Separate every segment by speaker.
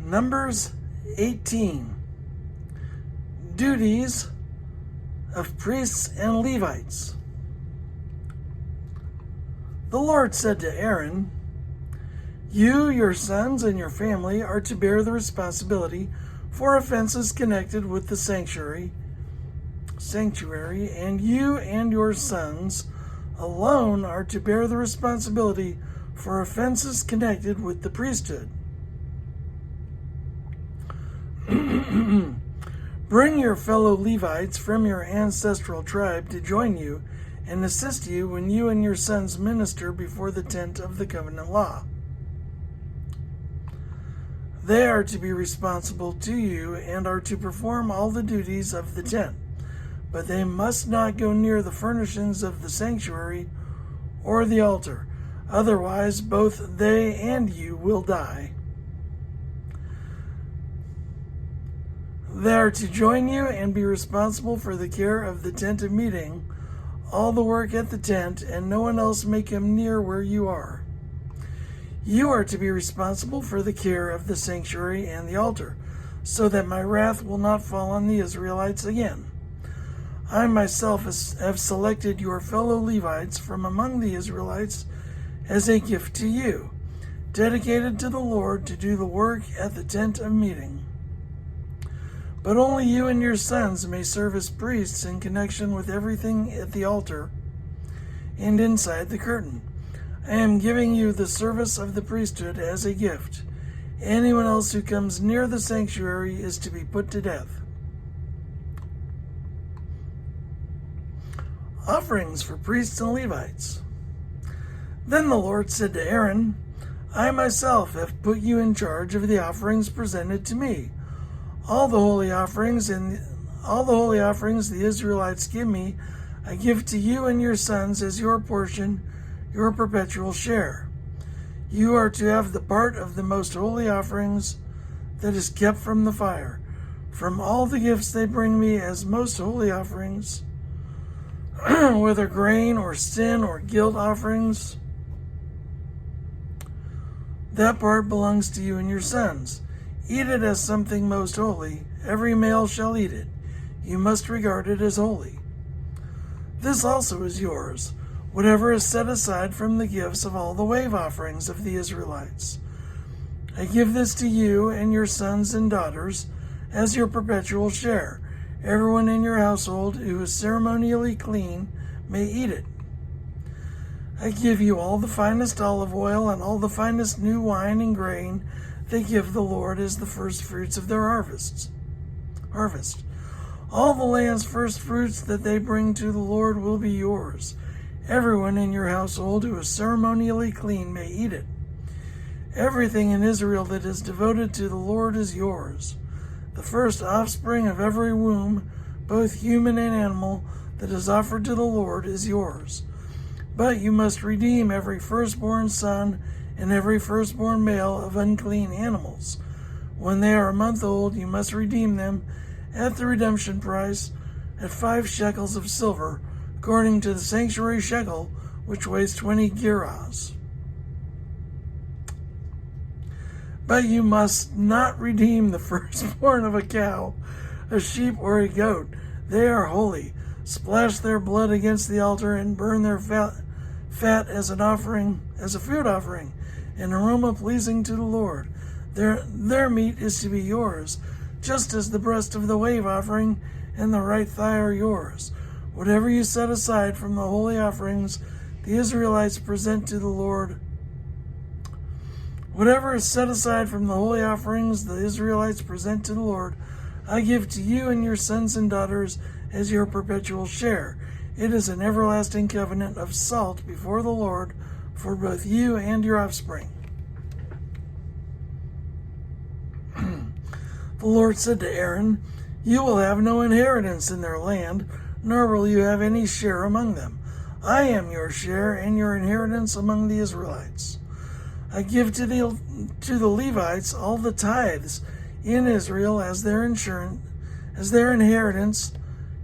Speaker 1: Numbers 18. Duties of priests and Levites. The Lord said to Aaron, "You, your sons, and your family are to bear the responsibility for offenses connected with the sanctuary, and you and your sons alone are to bear the responsibility for offenses connected with the priesthood. Bring your fellow Levites from your ancestral tribe to join you and assist you when you and your sons minister before the tent of the covenant law. They are to be responsible to you and are to perform all the duties of the tent, but they must not go near the furnishings of the sanctuary or the altar. Otherwise, both they and you will die. They are to join you and be responsible for the care of the tent of meeting, all the work at the tent, and no one else may come near where you are. You are to be responsible for the care of the sanctuary and the altar, so that my wrath will not fall on the Israelites again. I myself have selected your fellow Levites from among the Israelites as a gift to you, dedicated to the Lord to do the work at the tent of meeting. But only you and your sons may serve as priests in connection with everything at the altar and inside the curtain. I am giving you the service of the priesthood as a gift. Anyone else who comes near the sanctuary is to be put to death." Offerings for priests and Levites. Then the Lord said to Aaron, "I myself have put you in charge of the offerings presented to me. All the holy offerings the Israelites give me, I give to you and your sons as your portion, your perpetual share. You are to have the part of the most holy offerings that is kept from the fire. From all the gifts they bring me as most holy offerings, whether grain or sin or guilt offerings, that part belongs to you and your sons. Eat it as something most holy. Every male shall eat it. You must regard it as holy. This also is yours, whatever is set aside from the gifts of all the wave offerings of the Israelites. I give this to you and your sons and daughters as your perpetual share. Everyone in your household who is ceremonially clean may eat it. I give you all the finest olive oil and all the finest new wine and grain they give the Lord as the first fruits of their harvest. All the land's first fruits that they bring to the Lord will be yours. Everyone in your household who is ceremonially clean may eat it. Everything in Israel that is devoted to the Lord is yours. The first offspring of every womb, both human and animal, that is offered to the Lord is yours. But you must redeem every firstborn son and every firstborn male of unclean animals. When they are a month old, you must redeem them at the redemption price at 5 shekels of silver, according to the sanctuary shekel, which weighs 20 gerahs. But you must not redeem the firstborn of a cow, a sheep, or a goat. They are holy. Splash their blood against the altar and burn their fat as a food offering, an aroma pleasing to the Lord. Their meat is to be yours, just as the breast of the wave offering and the right thigh are yours. Whatever you set aside from the holy offerings the Israelites present to the Lord, whatever is set aside from the holy offerings the Israelites present to the Lord, I give to you and your sons and daughters as your perpetual share. It is an everlasting covenant of salt before the Lord for both you and your offspring." The Lord said to Aaron, "You will have no inheritance in their land, nor will you have any share among them. I am your share and your inheritance among the Israelites. I give to the Levites all the tithes in Israel as their inheritance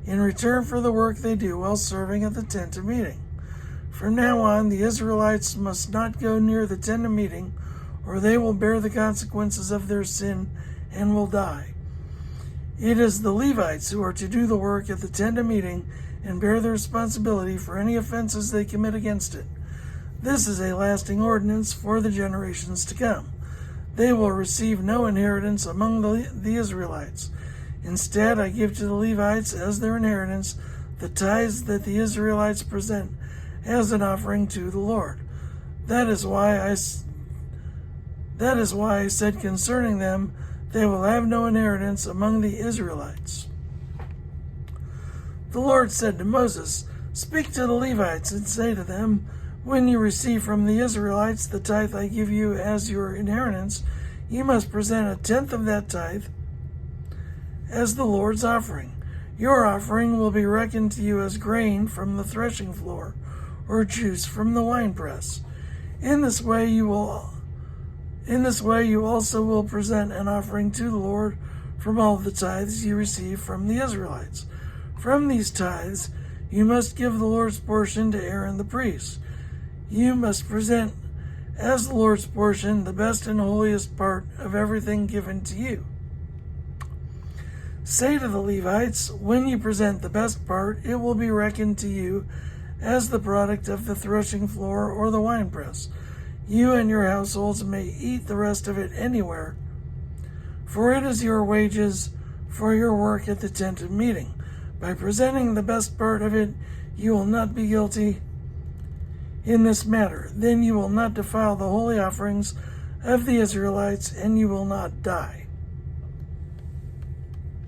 Speaker 1: in return for the work they do while serving at the tent of meeting. From now on, the Israelites must not go near the tent of meeting or they will bear the consequences of their sin and will die. It is the Levites who are to do the work at the tent of meeting and bear the responsibility for any offenses they commit against it. This is a lasting ordinance for the generations to come. They will receive no inheritance among the Israelites. Instead, I give to the Levites as their inheritance the tithes that the Israelites present as an offering to the Lord. That is why I said concerning them, they will have no inheritance among the Israelites. The Lord said to Moses, "Speak to the Levites and say to them, when you receive from the Israelites the tithe I give you as your inheritance, you must present a tenth of that tithe as the Lord's offering. Your offering will be reckoned to you as grain from the threshing floor, or juice from the winepress. In this way you also will present an offering to the Lord from all the tithes you receive from the Israelites. From these tithes you must give the Lord's portion to Aaron the priest. You must present as the Lord's portion the best and holiest part of everything given to you. Say to the Levites, when you present the best part, it will be reckoned to you as the product of the threshing floor or the winepress. You and your households may eat the rest of it anywhere, for it is your wages for your work at the tent of meeting. By presenting the best part of it, you will not be guilty in this matter. Then you will not defile the holy offerings of the Israelites, and you will not die."